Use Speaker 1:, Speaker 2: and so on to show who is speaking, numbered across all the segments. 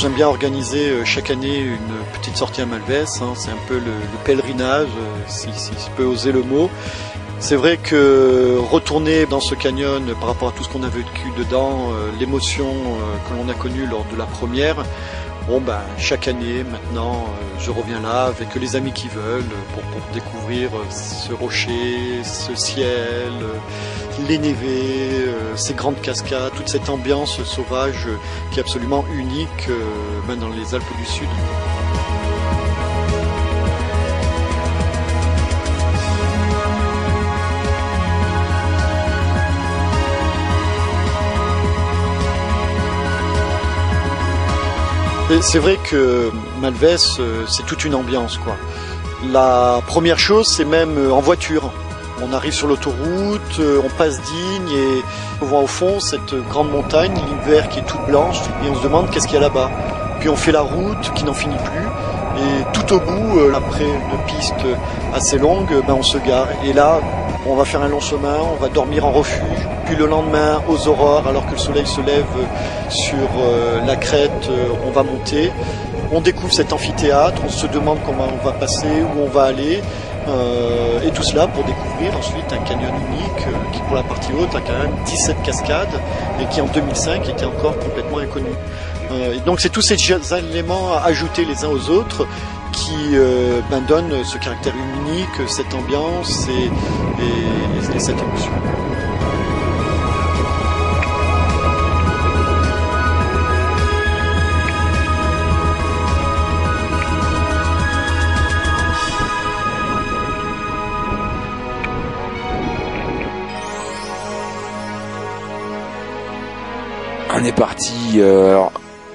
Speaker 1: J'aime bien organiser chaque année une petite sortie à Malvès, hein. C'est un peu le pèlerinage, si je peux oser le mot. C'est vrai que retourner dans ce canyon par rapport à tout ce qu'on a vécu dedans, l'émotion que l'on a connue lors de la première, bon ben chaque année maintenant je reviens là avec les amis qui veulent pour découvrir ce rocher, ce ciel, les névés, ces grandes cascades, toute cette ambiance sauvage qui est absolument unique dans les Alpes du Sud. C'est vrai que Malvès, c'est toute une ambiance, quoi. La première chose, c'est même en voiture. On arrive sur l'autoroute, on passe Digne et on voit au fond cette grande montagne, l'hiver qui est toute blanche, et on se demande qu'est-ce qu'il y a là-bas. Puis on fait la route qui n'en finit plus, et tout au bout, après une piste assez longue, on se gare. Et là, on va faire un long chemin, on va dormir en refuge, puis le lendemain, aux aurores, alors que le soleil se lève sur la crête, on va monter. On découvre cet amphithéâtre, on se demande comment on va passer, où on va aller, et tout cela pour découvrir ensuite un canyon unique qui, pour la partie haute, a quand même 17 cascades et qui en 2005 était encore complètement inconnu. Et donc c'est tous ces éléments ajoutés les uns aux autres qui donnent ce caractère unique, cette ambiance et cette émotion.
Speaker 2: On est parti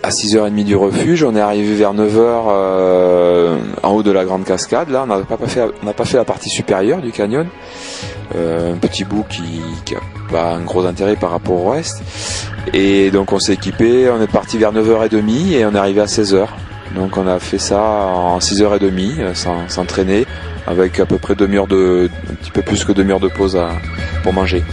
Speaker 2: à 6h30 du refuge, on est arrivé vers 9h en haut de la grande cascade. Là, on n'a pas fait la partie supérieure du canyon, un petit bout qui a pas un gros intérêt par rapport au reste. Et donc on s'est équipé, on est parti vers 9h30 et on est arrivé à 16h. Donc on a fait ça en 6h30 sans traîner, avec à peu près un petit peu plus que demi-heure de pause pour manger.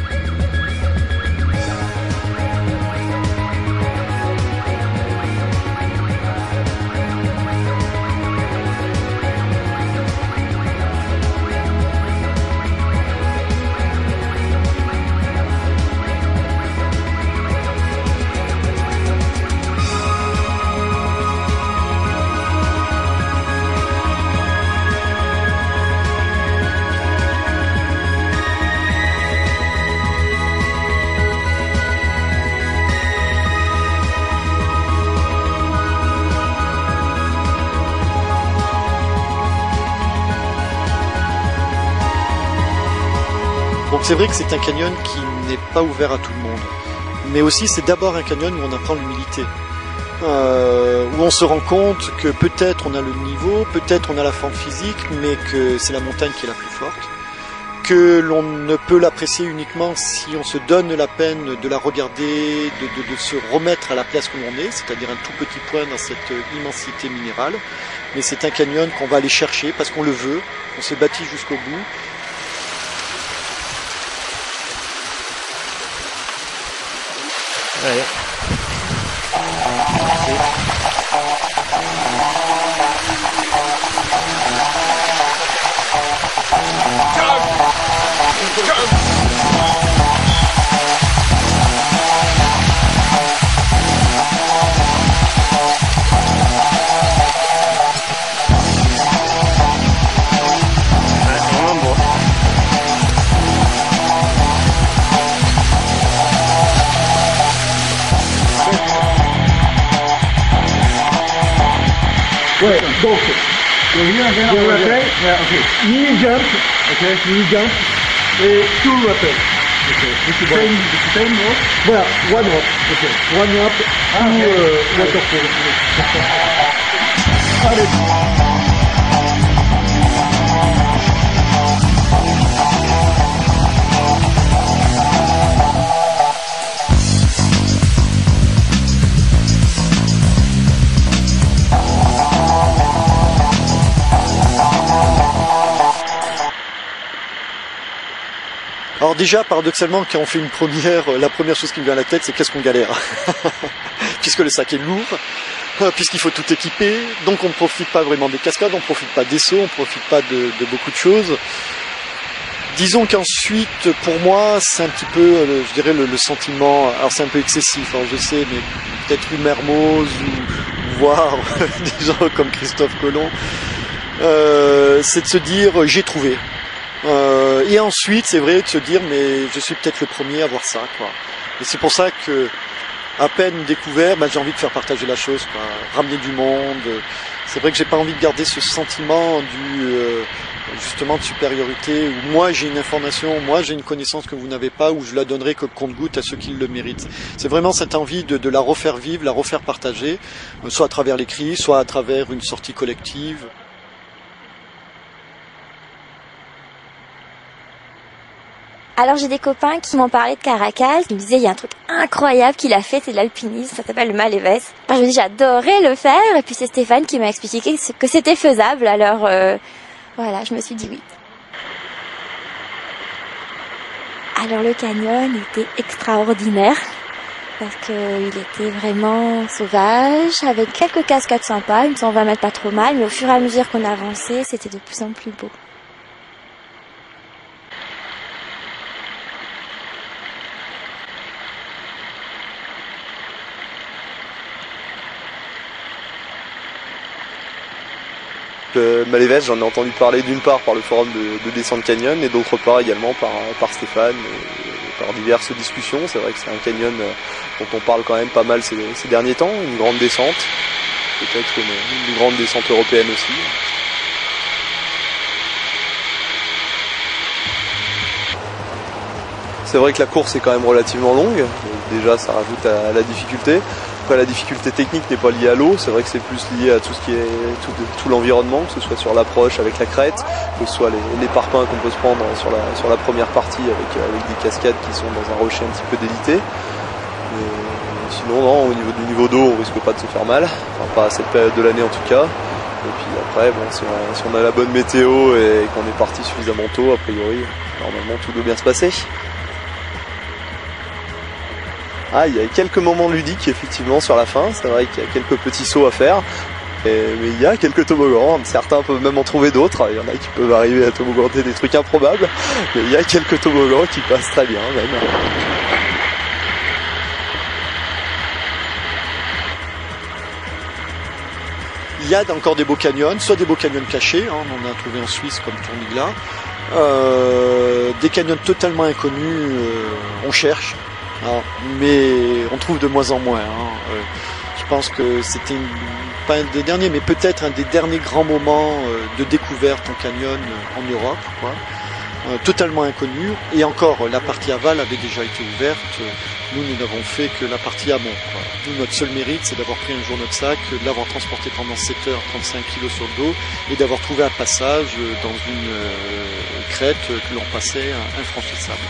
Speaker 1: Donc c'est vrai que c'est un canyon qui n'est pas ouvert à tout le monde. Mais aussi c'est d'abord un canyon où on apprend l'humilité. Où on se rend compte que peut-être on a le niveau, peut-être on a la forme physique, mais que c'est la montagne qui est la plus forte. Que l'on ne peut l'apprécier uniquement si on se donne la peine de la regarder, de se remettre à la place où l'on est, c'est-à-dire un tout petit point dans cette immensité minérale. Mais c'est un canyon qu'on va aller chercher parce qu'on le veut, on s'est bâti jusqu'au bout.
Speaker 3: Allez.
Speaker 4: Ouais, donc, you rappel, mini jump, et two rappel. Voilà, one drop, one drop, two waterfall. Allez.
Speaker 1: Alors déjà, paradoxalement, quand on fait une première, la première chose qui me vient à la tête, c'est qu'est-ce qu'on galère. Puisque le sac est lourd, puisqu'il faut tout équiper. Donc on ne profite pas vraiment des cascades, on ne profite pas des sauts, on ne profite pas de beaucoup de choses. Disons qu'ensuite, pour moi, c'est un petit peu, je dirais, le sentiment, alors c'est un peu excessif, alors je sais, mais peut-être une Mermoz ou voir des gens comme Christophe Colomb, c'est de se dire, j'ai trouvé. Et ensuite, c'est vrai de se dire, mais je suis peut-être le premier à voir ça, quoi. Et c'est pour ça que, à peine découvert, j'ai envie de faire partager la chose, quoi. Ramener du monde. C'est vrai que j'ai pas envie de garder ce sentiment justement de supériorité, où moi j'ai une information, moi j'ai une connaissance que vous n'avez pas, où je la donnerai que compte-gouttes à ceux qui le méritent. C'est vraiment cette envie de la refaire vivre, la refaire partager, soit à travers l'écrit, soit à travers une sortie collective.
Speaker 3: Alors j'ai des copains qui m'ont parlé de Caracas, qui me disaient il y a un truc incroyable qu'il a fait, c'est de l'alpinisme, ça s'appelle le Malevès. Je me dis j'adorais le faire, et puis c'est Stéphane qui m'a expliqué que c'était faisable, alors voilà, je me suis dit oui. Alors le canyon était extraordinaire, parce qu'il était vraiment sauvage, avec quelques cascades sympas, une 120 mètres pas trop mal, mais au fur et à mesure qu'on avançait, c'était de plus en plus beau.
Speaker 5: Malevès, j'en ai entendu parler d'une part par le forum de Descente Canyon et d'autre part également par Stéphane et par diverses discussions. C'est vrai que c'est un canyon dont on parle quand même pas mal ces derniers temps, une grande descente, peut-être une grande descente européenne aussi. C'est vrai que la course est quand même relativement longue, déjà ça rajoute à la difficulté. Après la difficulté technique n'est pas liée à l'eau, c'est vrai que c'est plus lié à tout ce qui est tout l'environnement, que ce soit sur l'approche avec la crête, que ce soit les parpaings qu'on peut se prendre sur la première partie avec des cascades qui sont dans un rocher un petit peu délité. Mais sinon non, au niveau du niveau d'eau on risque pas de se faire mal, enfin pas à cette période de l'année en tout cas. Et puis après bon, si on a la bonne météo et qu'on est parti suffisamment tôt, a priori normalement tout doit bien se passer. Ah, il y a quelques moments ludiques effectivement sur la fin, c'est vrai qu'il y a quelques petits sauts à faire, mais il y a quelques toboggans, certains peuvent même en trouver d'autres, il y en a qui peuvent arriver à tobogganer des trucs improbables, mais il y a quelques toboggans qui passent très bien même.
Speaker 1: Il y a encore des beaux canyons, soit des beaux canyons cachés, on en a trouvé en Suisse comme Tourniglas, des canyons totalement inconnus, on cherche. Mais on trouve de moins en moins. Je pense que c'était pas un des derniers, mais peut-être un des derniers grands moments de découverte en canyon en Europe, quoi. Totalement inconnu. Et encore, la partie aval avait déjà été ouverte. Nous n'avons fait que la partie amont, quoi. Nous, notre seul mérite, c'est d'avoir pris un jour notre sac, de l'avoir transporté pendant 7 heures, 35 kilos sur le dos, et d'avoir trouvé un passage dans une crête que l'on passait infranchissable.